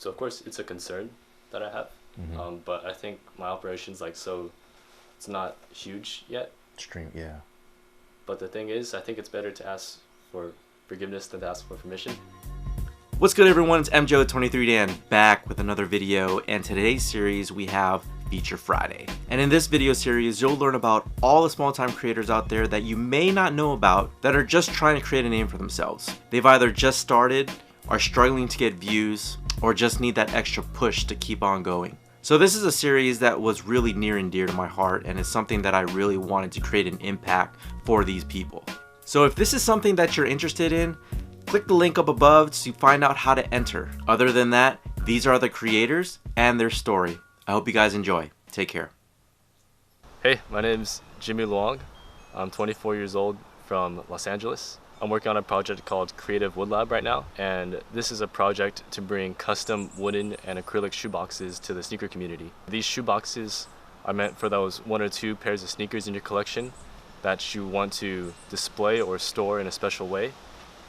So of course it's a concern that I have, but I think my operation's like, so it's not huge yet. Stream, yeah. But the thing is, I think it's better to ask for forgiveness than to ask for permission. What's good, everyone? It's MJO23Dan back with another video, and today's series we have Feature Friday. And in this video series, you'll learn about all the small-time creators out there that you may not know about that are just trying to create a name for themselves. They've either just started, are struggling to get views, or just need that extra push to keep on going. So this is a series that was really near and dear to my heart, and it's something that I really wanted to create an impact for these people. So if this is something that you're interested in, click the link up above to find out how to enter. Other than that, these are the creators and their story. I hope you guys enjoy. Take care. Hey, my name's Jimmy Luong. I'm 24 years old from Los Angeles. I'm working on a project called KreativeWoodlab right now, and this is a project to bring custom wooden and acrylic shoeboxes to the sneaker community. These shoeboxes are meant for those 1 or 2 pairs of sneakers in your collection that you want to display or store in a special way,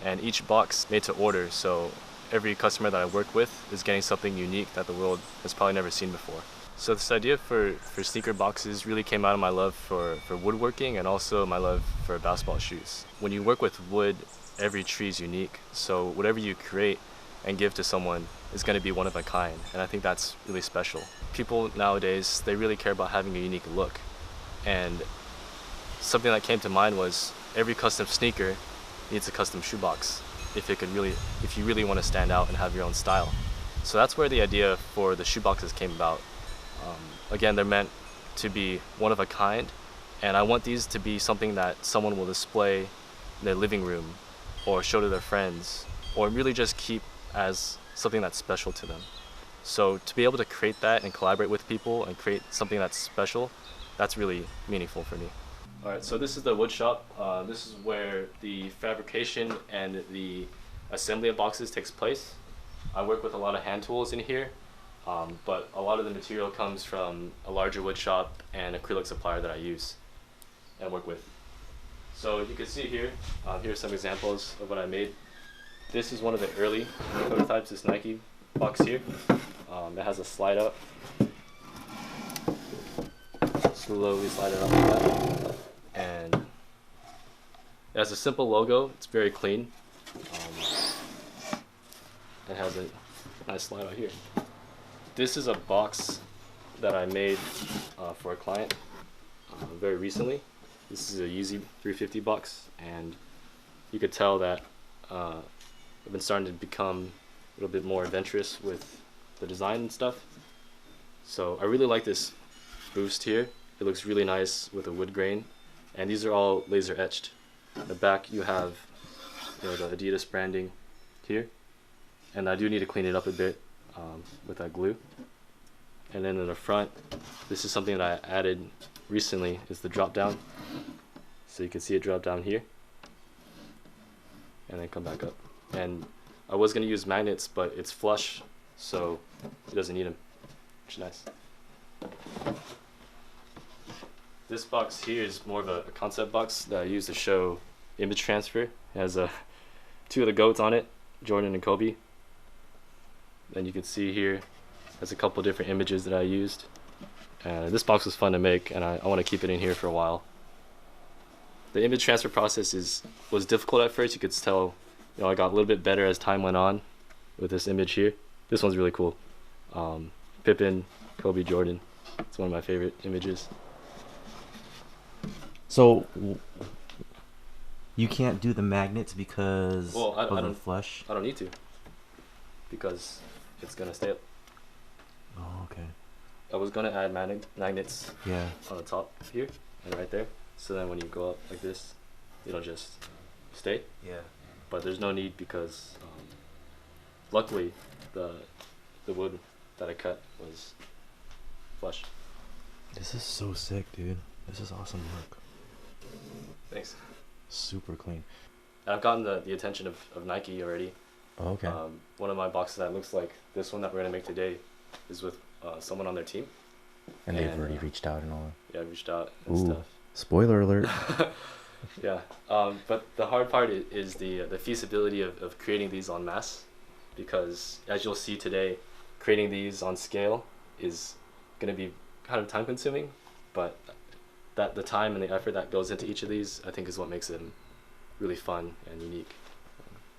and each box made to order, so every customer that I work with is getting something unique that the world has probably never seen before. So this idea for sneaker boxes really came out of my love for woodworking and also my love for basketball shoes. When you work with wood, every tree is unique, so whatever you create and give to someone is going to be one of a kind, and I think that's really special. People nowadays, they really care about having a unique look, and something that came to mind was every custom sneaker needs a custom shoebox if you really want to stand out and have your own style. So that's where the idea for the shoeboxes came about. Again, they're meant to be one of a kind, and I want these to be something that someone will display in their living room or show to their friends, or really just keep as something that's special to them. So to be able to create that and collaborate with people and create something that's special, that's really meaningful for me. Alright, so this is the wood shop. This is where the fabrication and the assembly of boxes takes place. I work with a lot of hand tools in here. But a lot of the material comes from a larger wood shop and acrylic supplier that I use and work with. So you can see here, here's some examples of what I made. This is one of the early prototypes, this Nike box here. It has a slide up. Slowly slide it up like that. And it has a simple logo, it's very clean. It has a nice slide out here. This is a box that I made for a client very recently. This is a Yeezy 350 box, and you could tell that I've been starting to become a little bit more adventurous with the design and stuff. So I really like this boost here. It looks really nice with a wood grain, and these are all laser etched. In the back you have the Adidas branding here, and I do need to clean it up a bit with that glue. And then in the front, this is something that I added recently, is the drop down. So you can see it drop down here and then come back up. And I was going to use magnets, but it's flush, so it doesn't need them, which is nice. This box here is more of a concept box that I use to show image transfer. It has 2 of the GOATs on it, Jordan and Kobe. And you can see here there's a couple different images that I used. This box was fun to make, and I want to keep it in here for a while. The image transfer process was difficult at first. You could tell, I got a little bit better as time went on with this image here. This one's really cool. Pippen, Kobe, Jordan. It's one of my favorite images. So you can't do the magnets because of the flush? I don't need to, because it's gonna stay up. Oh, okay. I was gonna add magnets on the top here and right there, so then when you go up like this, it'll just stay. Yeah. But there's no need, because luckily the wood that I cut was flush. This is so sick, dude. This is awesome work. Thanks. Super clean. I've gotten the attention of Nike already. Oh, okay. One of my boxes that looks like this one that we're gonna make today is with someone on their team. And they've already reached out and all. Yeah, reached out and Ooh, stuff. Spoiler alert. Yeah, but the hard part is the feasibility of creating these en masse, because as you'll see today, creating these on scale is going to be kind of time consuming, but that the time and the effort that goes into each of these, I think, is what makes them really fun and unique.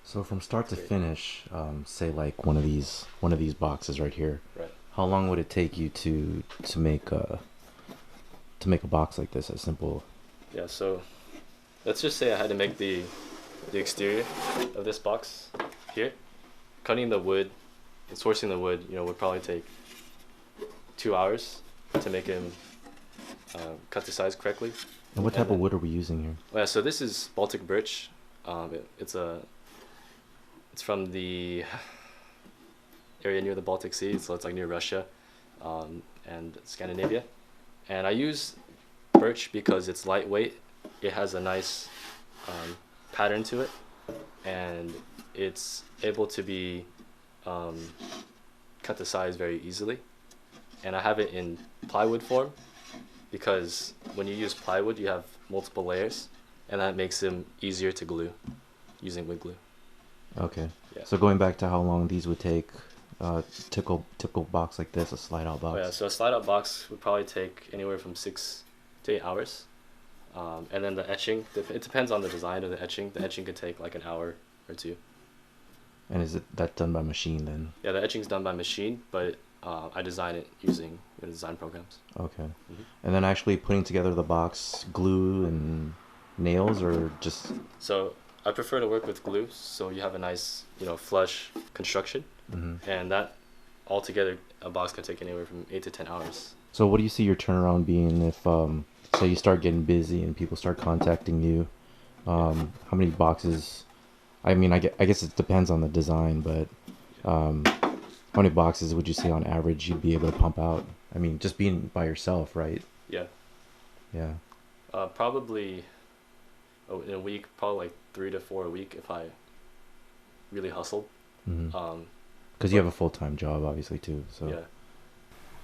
So from start to finish, say like one of these boxes right here. Right. How long would it take you to make a box like this? As simple. Yeah. So let's just say I had to make the exterior of this box here. Cutting the wood and sourcing the wood, would probably take 2 hours to make him cut the size correctly. And what type of wood are we using here? Yeah, so this is Baltic birch. It's from the area near the Baltic Sea, so it's like near Russia and Scandinavia. And I use birch because it's lightweight. It has a nice pattern to it, and it's able to be cut to size very easily. And I have it in plywood form because when you use plywood, you have multiple layers, and that makes them easier to glue using wood glue. Okay. Yeah. So going back to how long these would take, typical box like this, a slide out box. Oh yeah, so a slide out box would probably take anywhere from 6 to 8 hours. And then the etching, it depends on the design of the etching. The etching could take like an hour or two. And is that done by machine then? Yeah, the etching's done by machine, but I design it using design programs. Okay. Mm-hmm. And then actually putting together the box, glue and nails, or just... So I prefer to work with glue, so you have a nice, flush construction. Mm-hmm. And that altogether, a box can take anywhere from 8 to 10 hours. So what do you see your turnaround being if, say you start getting busy and people start contacting you? How many boxes? I mean, I guess it depends on the design, but how many boxes would you say on average you'd be able to pump out? I mean, just being by yourself, right? Yeah. Yeah. Probably in a week, probably like 3 to 4 a week if I really hustled. Mm-hmm. Because you have a full-time job, obviously, too. So. Yeah.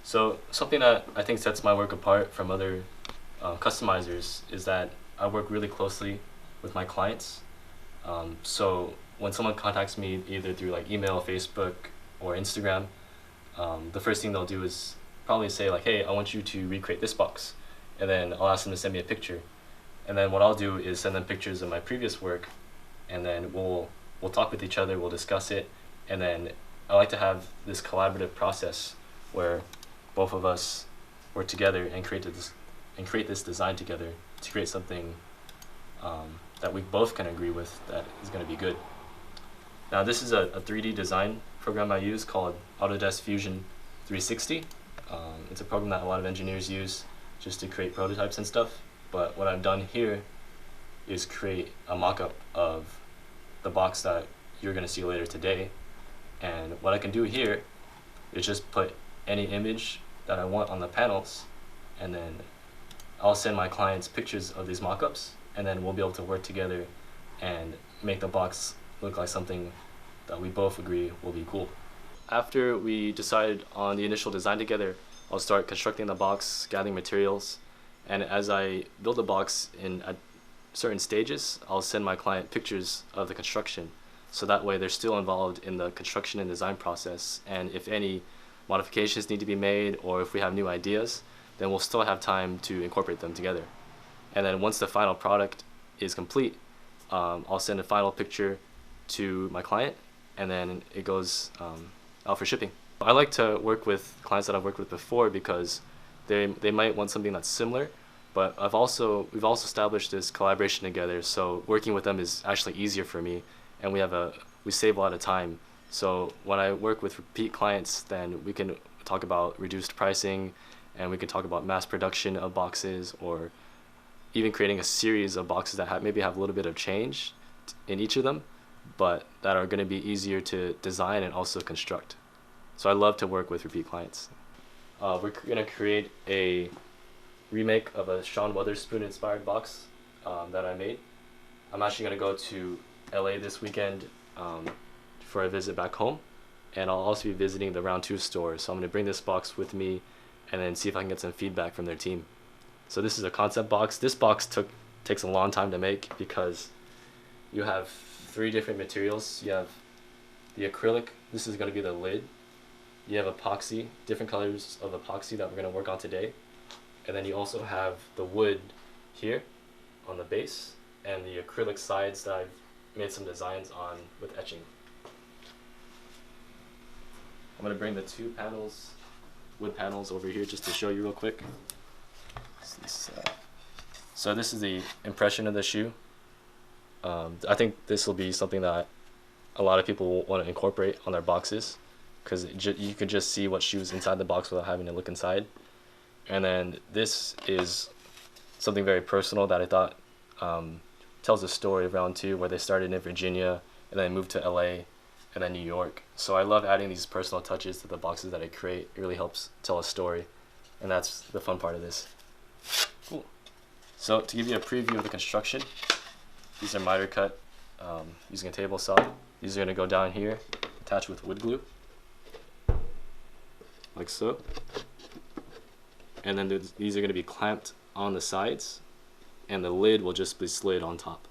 So something that I think sets my work apart from other customizers is that I work really closely with my clients. So when someone contacts me either through like email, Facebook, or Instagram, the first thing they'll do is probably say like, hey, I want you to recreate this box. And then I'll ask them to send me a picture. And then what I'll do is send them pictures of my previous work, and then we'll talk with each other, we'll discuss it, and then I like to have this collaborative process where both of us work together and create this design together to create something that we both can agree with that is going to be good. Now this is a 3D design program I use called Autodesk Fusion 360. It's a program that a lot of engineers use just to create prototypes and stuff. But what I've done here is create a mock-up of the box that you're going to see later today. And what I can do here is just put any image that I want on the panels, and then I'll send my clients pictures of these mock-ups, and then we'll be able to work together and make the box look like something that we both agree will be cool. After we decided on the initial design together, I'll start constructing the box, gathering materials, and as I build the box at certain stages, I'll send my client pictures of the construction, so that way they're still involved in the construction and design process, and if any modifications need to be made or if we have new ideas, then we'll still have time to incorporate them together. And then once the final product is complete, I'll send a final picture to my client, and then it goes out for shipping. I like to work with clients that I've worked with before because they might want something that's similar, but we've also established this collaboration together, so working with them is actually easier for me, and we save a lot of time. So when I work with repeat clients, then we can talk about reduced pricing, and we can talk about mass production of boxes, or even creating a series of boxes that maybe have a little bit of change in each of them, but that are going to be easier to design and also construct. So I love to work with repeat clients. We're going to create a remake of a Sean Wotherspoon inspired box that I made. I'm actually going to go to LA this weekend for a visit back home, and I'll also be visiting the Round 2 store, so I'm going to bring this box with me and then see if I can get some feedback from their team. So this is a concept box. This box takes a long time to make because you have 3 different materials. You have the acrylic, this is going to be the lid, you have epoxy, different colors of epoxy that we're going to work on today. And then you also have the wood here on the base and the acrylic sides that I've made some designs on with etching. I'm going to bring the two panels, wood panels, over here just to show you real quick. So this is the impression of the shoe. I think this will be something that a lot of people will want to incorporate on their boxes, because you can just see what shoe's inside the box without having to look inside. And then this is something very personal that I thought tells a story of round two, where they started in Virginia and then moved to LA and then New York. So I love adding these personal touches to the boxes that I create. It really helps tell a story, and that's the fun part of this. Cool. So to give you a preview of the construction, these are miter cut using a table saw. These are going to go down here, attached with wood glue, like so. And then these are going to be clamped on the sides, and the lid will just be slid on top.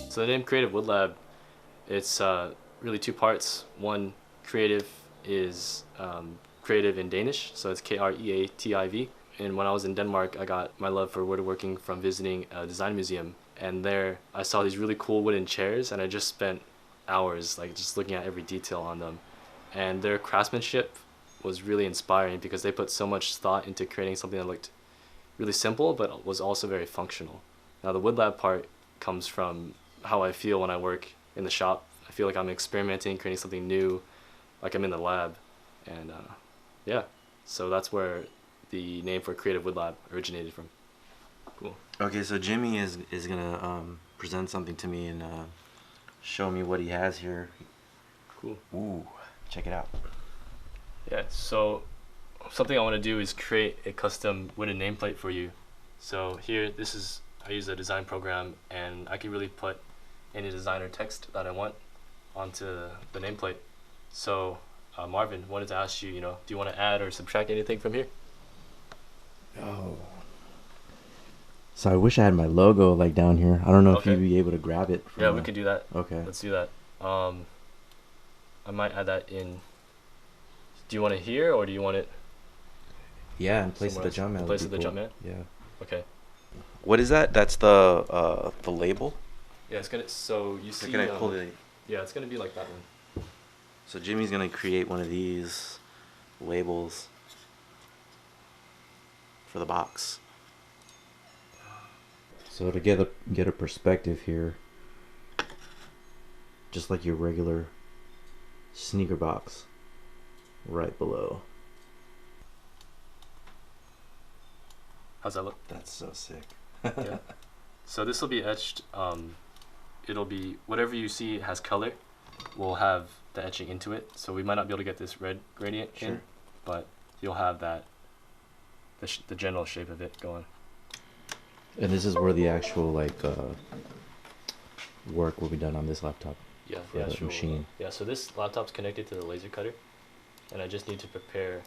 So the name Creative Wood Lab, it's really two parts. One, creative, is creative in Danish, so it's Kreativ. And when I was in Denmark, I got my love for woodworking from visiting a design museum. And there I saw these really cool wooden chairs, and I just spent hours just looking at every detail on them. And their craftsmanship was really inspiring because they put so much thought into creating something that looked really simple but was also very functional. Now the wood lab part comes from how I feel when I work in the shop. I feel like I'm experimenting, creating something new, like I'm in the lab. And yeah, so that's where the name for Creative Wood Lab originated from. Cool. Okay, so Jimmy is gonna present something to me and show me what he has here. Cool. Ooh, check it out. Yeah, so something I want to do is create a custom wooden nameplate for you. So here, I use a design program, and I can really put any designer text that I want onto the nameplate. So Marvin, wanted to ask you, do you want to add or subtract anything from here? Oh. So I wish I had my logo down here. I don't know if you'd be able to grab it. Yeah, we could do that. Okay. Let's do that. I might add that in. Do you want it here, or do you want it? Yeah, in place of the jump man. In place of the jump man? Yeah. Okay. What is that? That's the label? Yeah, it's gonna. So you see. Can I pull it? Yeah, it's gonna be like that one. So Jimmy's gonna create one of these labels for the box. So to get a perspective here, just like your regular sneaker box, right below. How's that look? That's so sick. Yeah. So this will be etched. It'll be whatever you see has color. We'll have the etching into it. So we might not be able to get this red gradient in, but you'll have that. The general shape of it going. And this is where the actual work will be done on this laptop. Yeah, for yeah, the sure. machine. Yeah, so this laptop's connected to the laser cutter, and I just need to prepare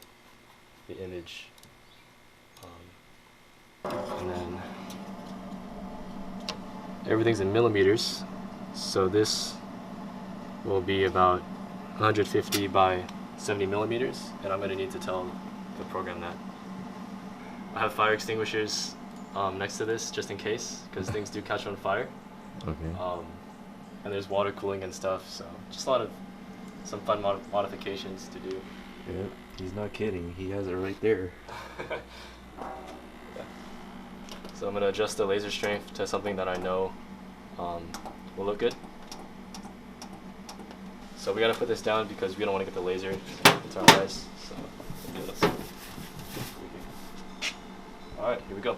the image, and then everything's in millimeters. So this will be about 150 by 70 millimeters, and I'm gonna need to tell the program that. I have fire extinguishers next to this just in case, because things do catch on fire. Okay. And there's water cooling and stuff, so just a lot of some fun modifications to do. Yeah, he's not kidding. He has it right there. Yeah. So I'm gonna adjust the laser strength to something that I know will look good. So we gotta put this down because we don't want to get the laser into our eyes. So all right, here we go.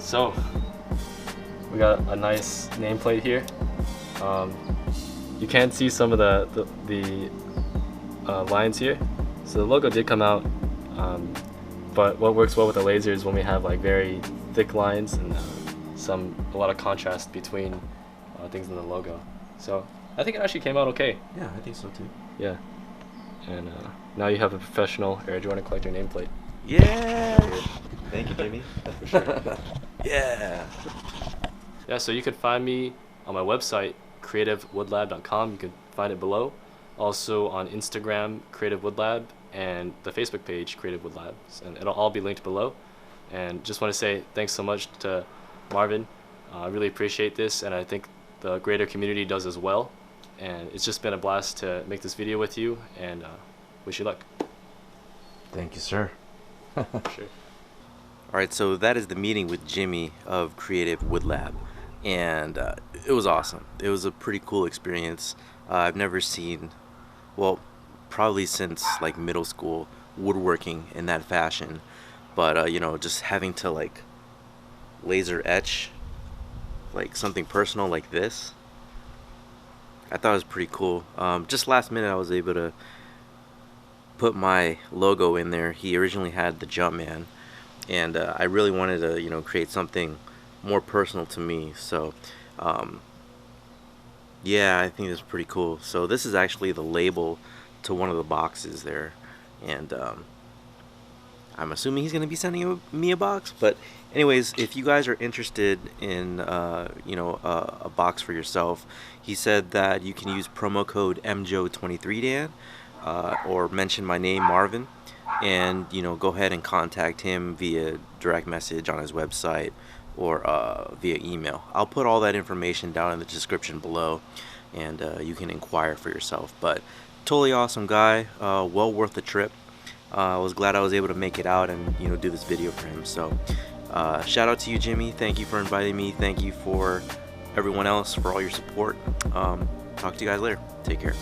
So we got a nice nameplate here. You can see some of the lines here. So the logo did come out, but what works well with the laser is when we have like very thick lines and a lot of contrast between things in the logo. So I think it actually came out okay. Yeah, I think so too. Yeah. And now you have a professional Air Jordan Collector nameplate. Yeah. Thank you, Jimmy. For sure. Yeah. Yeah, so you can find me on my website, kreativewoodlab.com. You can find it below. Also on Instagram, kreativewoodlab, and the Facebook page, kreativewoodlab. And it'll all be linked below. And just want to say thanks so much to Marvin. I really appreciate this, and I think the greater community does as well. And it's just been a blast to make this video with you, and wish you luck. Thank you, sir. Sure. All right, so that is the meeting with Jimmy of Creative Woodlab, and it was awesome. It was a pretty cool experience. I've never seen, well, probably since like middle school, woodworking in that fashion. But you know, just having to like laser etch like something personal like this, I thought it was pretty cool. Just last minute, I was able to put my logo in there. He originally had the Jumpman, and I really wanted to, you know, create something more personal to me. So yeah, I think it's pretty cool. So this is actually the label to one of the boxes there, and I'm assuming he's gonna be sending me a box. But anyways, if you guys are interested in you know, a box for yourself, he said that you can use promo code MJO23Dan or mention my name, Marvin, and you know, go ahead and contact him via direct message on his website or via email. I'll put all that information down in the description below, and you can inquire for yourself. But totally awesome guy, well worth the trip. I was glad I was able to make it out and, you know, do this video for him. So shout out to you, Jimmy. Thank you for inviting me. Thank you for everyone else for all your support. Talk to you guys later. Take care.